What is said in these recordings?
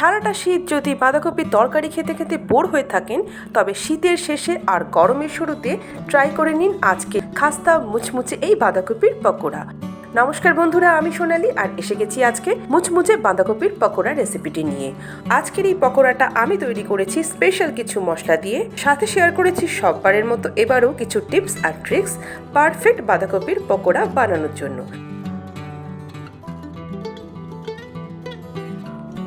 সারাটা শীত যদি বাঁধাকপির তরকারি খেতে খেতে বোর হয়ে থাকেন, তবে শীতের শেষে আর গরমের শুরুতে ট্রাই করে নিন আজকে খাস্তা মুচমুচে এই বাঁধাকপির পকোড়া। নমস্কার বন্ধুরা, আমি সোনালি আর এসে গেছি আজকে মুচমুচে বাঁধাকপির পকোড়া রেসিপিটি নিয়ে। আজকের এই পকোড়াটা আমি তৈরি করেছি স্পেশাল কিছু মশলা দিয়ে, সাথে শেয়ার করেছি সববারের মতো এবারও কিছু টিপস আর ট্রিক্স পারফেক্ট বাঁধাকপির পকোড়া বানানোর জন্য।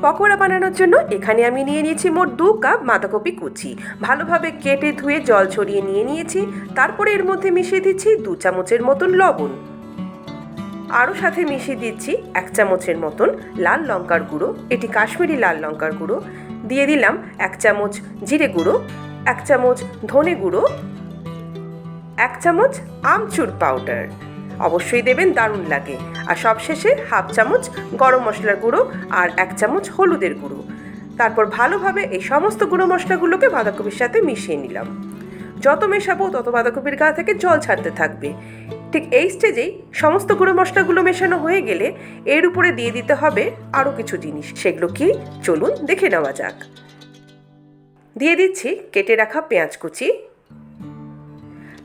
পকোড়া বানানোর জন্য এখানে আমি নিয়ে নিয়েছি মোট 2 কাপ বাঁধাকপি কুচি, ভালোভাবে কেটে ধুয়ে জল ছড়িয়ে নিয়েছি। তারপরে এর মধ্যে মিশিয়ে দিচ্ছি 2 চামচের মতন লবণ, আরও সাথে মিশিয়ে দিচ্ছি 1 চামচের মতন লাল লঙ্কার গুঁড়ো, এটি কাশ্মীরি লাল লঙ্কার গুঁড়ো। দিয়ে দিলাম 1 চামচ জিরে গুঁড়ো, 1 চামচ ধনে গুঁড়ো, 1 চামচ আমচুর পাউডার, অবশ্যই দেবেন, দারুণ লাগে। আর সবশেষে 1/2 চামচ গরম মশলার গুঁড়ো আর 1 চামচ হলুদের গুঁড়ো। তারপর ভালোভাবে এই সমস্ত গুঁড়ো মশলাগুলোকে বাঁধাকপির সাথে মিশিয়ে নিলাম। যত মেশাবো তত বাঁধাকপির গা থেকে জল ছাড়তে থাকবে। ঠিক এই স্টেজেই সমস্ত গুঁড়ো মশলাগুলো মেশানো হয়ে গেলে এর উপরে দিয়ে দিতে হবে আরও কিছু জিনিস। সেগুলো কি, চলুন দেখে নেওয়া যাক। দিয়ে দিচ্ছি কেটে রাখা পেঁয়াজ কুচি।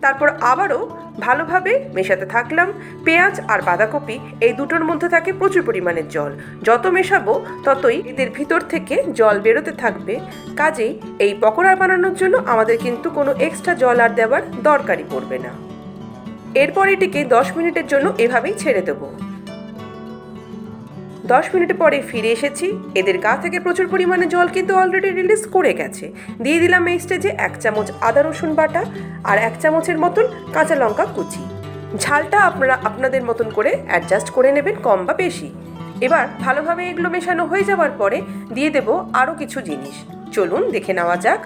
তারপর আবারও ভালোভাবে মেশাতে থাকলাম। পেঁয়াজ আর বাঁধাকপি এই দুটোর মধ্যে থাকে প্রচুর পরিমাণের জল, যত মেশাবো ততই এদের ভিতর থেকে জল বেরোতে থাকবে। কাজেই এই পকোড়া বানানোর জন্য আমাদের কিন্তু কোনো এক্সট্রা জল আর দেওয়ার দরকারই পড়বে না। এরপর এটিকে 10 মিনিটের জন্য এভাবেই ছেড়ে দেবো। 10 মিনিট পরে ফিরে এসেছি। এদের গা থেকে প্রচুর পরিমাণে জল কিন্তু অলরেডি রিলিজ করে গেছে। দিয়ে দিলাম এই স্টেজে 1 চামচ আদা রসুন বাটা আর 1 চামচের মতন কাঁচা লঙ্কা কুচি। ঝালটা আপনারা আপনাদের মতন করে অ্যাডজাস্ট করে নেবেন, কম বা বেশি। এবার ভালোভাবে এগুলো মেশানো হয়ে যাওয়ার পরে দিয়ে দেব আরও কিছু জিনিস, চলুন দেখে নেওয়া যাক।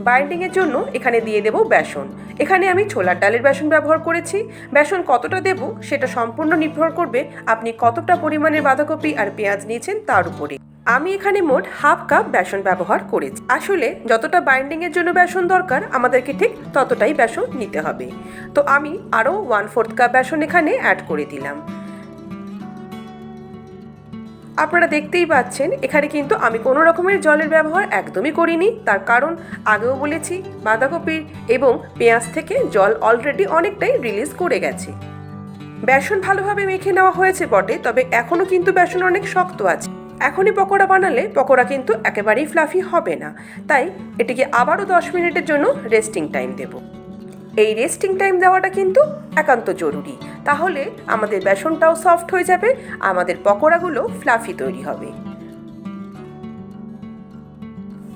বাইন্ডিংয়ের জন্য এখানে দিয়ে দেব বেসন। এখানে আমি ছোলার ডালের বেসন ব্যবহার করেছি। বেসন কতটা দেব সেটা সম্পূর্ণ নির্ভর করবে আপনি কতটা পরিমাণের বাঁধাকপি আর পেঁয়াজ নিয়েছেন তার উপরে। আমি এখানে মোট 1/2 কাপ বেসন ব্যবহার করেছি। আসলে যতটা বাইন্ডিংয়ের জন্য বেসন দরকার আমাদেরকে ঠিক ততটাই বেসন নিতে হবে। তো আমি আরও 1/4 কাপ বেসন এখানে অ্যাড করে দিলাম। আপনারা দেখতেই পাচ্ছেন এখানে কিন্তু আমি কোনো রকমের জলের ব্যবহার একদমই করিনি। তার কারণ আগেও বলেছি, বাঁধাকপির এবং পেঁয়াজ থেকে জল অলরেডি অনেকটাই রিলিজ করে গেছে। বেসন ভালোভাবে মেখে নেওয়া হয়েছে বটে, তবে এখনও কিন্তু বেসন অনেক শক্ত আছে। এখনই পকোড়া বানালে পকোড়া কিন্তু একেবারেই ফ্লাফি হবে না, তাই এটিকে আবারও 10 মিনিটের জন্য রেস্টিং টাইম দেব। এই রেস্টিং টাইম দেওয়াটা কিন্তু একান্ত জরুরি, তাহলে আমাদের বেসনটাও সফট হয়ে যাবে, আমাদের পকোড়াগুলো ফ্লাফি তৈরি হবে।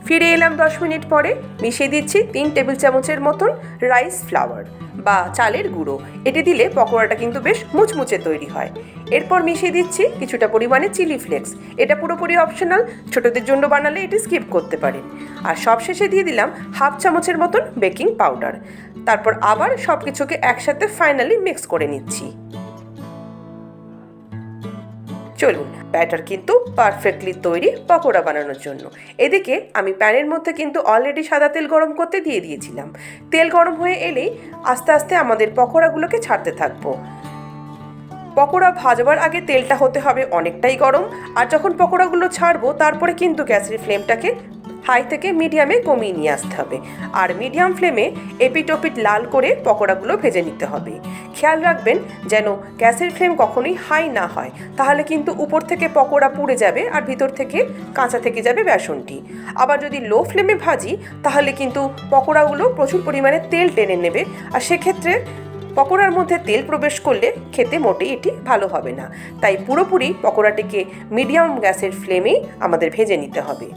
ফিরে এলাম 10 মিনিট পরে। মিশিয়ে দিচ্ছি 3 টেবিল চামচের মতন রাইস ফ্লাওয়ার বা চালের গুঁড়ো। এটি দিলে পকোড়াটা কিন্তু বেশ মুচমুচে তৈরি হয়। এরপর মিশিয়ে দিচ্ছি কিছুটা পরিমাণে চিলি ফ্লেক্স। এটা পুরোপুরি অপশনাল, ছোটদের জন্য বানালে এটি স্কিপ করতে পারেন। আর সবশেষে দিয়ে দিলাম 1/2 চামচের মতন বেকিং পাউডার। তারপর আবার সব কিছুকে একসাথে ফাইনালি মিক্স করে নিচ্ছি। চলুন, ব্যাটার কিন্তু পারফেক্টলি তৈরি পকোড়া বানানোর জন্য। এদিকে আমি প্যানের মধ্যে কিন্তু অলরেডি সাদা তেল গরম করতে দিয়ে দিয়েছিলাম। তেল গরম হয়ে এলেই আস্তে আস্তে আমাদের পকোড়াগুলোকে ছাড়তে থাকবো। পকোড়া ভাজবার আগে তেলটা হতে হবে অনেকটাই গরম, আর যখন পকোড়াগুলো ছাড়বো তারপরে কিন্তু গ্যাসের ফ্লেমটাকে হাই থেকে মিডিয়ামে কমিয়ে নিয়ে আসতে হবে। আর মিডিয়াম ফ্লেমে এপিট ওপিট লাল করে পকোড়াগুলো ভেজে নিতে হবে। খেয়াল রাখবেন যেন গ্যাসের ফ্লেম কখনোই হাই না হয়, তাহলে কিন্তু উপর থেকে পকোড়া পুড়ে যাবে আর ভিতর থেকে কাঁচা থেকে যাবে বেসনটি। আবার যদি লো ফ্লেমে ভাজি তাহলে কিন্তু পকোড়াগুলো প্রচুর পরিমাণে তেল টেনে নেবে, আর সেক্ষেত্রে পকোড়ার মধ্যে তেল প্রবেশ করলে খেতে মোটেই এটি ভালো হবে না। তাই পুরোপুরি পকোড়াটিকে মিডিয়াম গ্যাসের ফ্লেমেই আমাদের ভেজে নিতে হবে।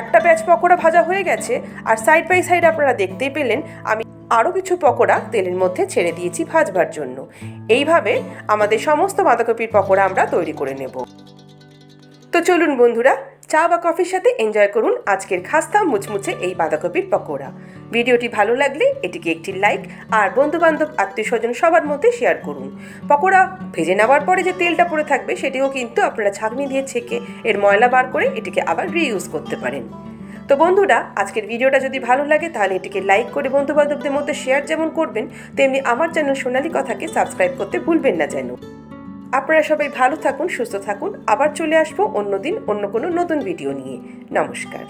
একটা ব্যাচ পকোড়া ভাজা হয়ে গেছে, আর সাইড বাই সাইড আপনারা দেখতেই পেলেন আমি আরও কিছু পকোড়া তেলের মধ্যে ছেড়ে দিয়েছি ভাজবার জন্য। এইভাবে আমাদের সমস্ত বাঁধাকপির পকোড়া আমরা তৈরি করে নেব। তো চলুন বন্ধুরা, চা বা কফির সাথে এনজয় করুন আজকের খাস্তা মুচমুচে এই বাঁধাকপির পকোড়া। ভিডিওটি ভালো লাগলে এটিকে একটি লাইক আর বন্ধুবান্ধব আত্মীয় স্বজন সবার মধ্যে শেয়ার করুন। পকোড়া ভেজে নেওয়ার পরে যে তেলটা পড়ে থাকবে সেটিও কিন্তু আপনারা ছাঁকনি দিয়ে ছেঁকে এর ময়লা বার করে এটিকে আবার রিইউজ করতে পারেন। তো বন্ধুরা, আজকের ভিডিওটা যদি ভালো লাগে তাহলে এটিকে লাইক করে বন্ধুবান্ধবদের মধ্যে শেয়ার যেমন করবেন, তেমনি আমার চ্যানেল সোনালি কথাকে সাবস্ক্রাইব করতে ভুলবেন না যেন। আপনারা সবাই ভালো থাকুন, সুস্থ থাকুন। আবার চলে আসবো অন্যদিন অন্য কোনো নতুন ভিডিও নিয়ে। নমস্কার।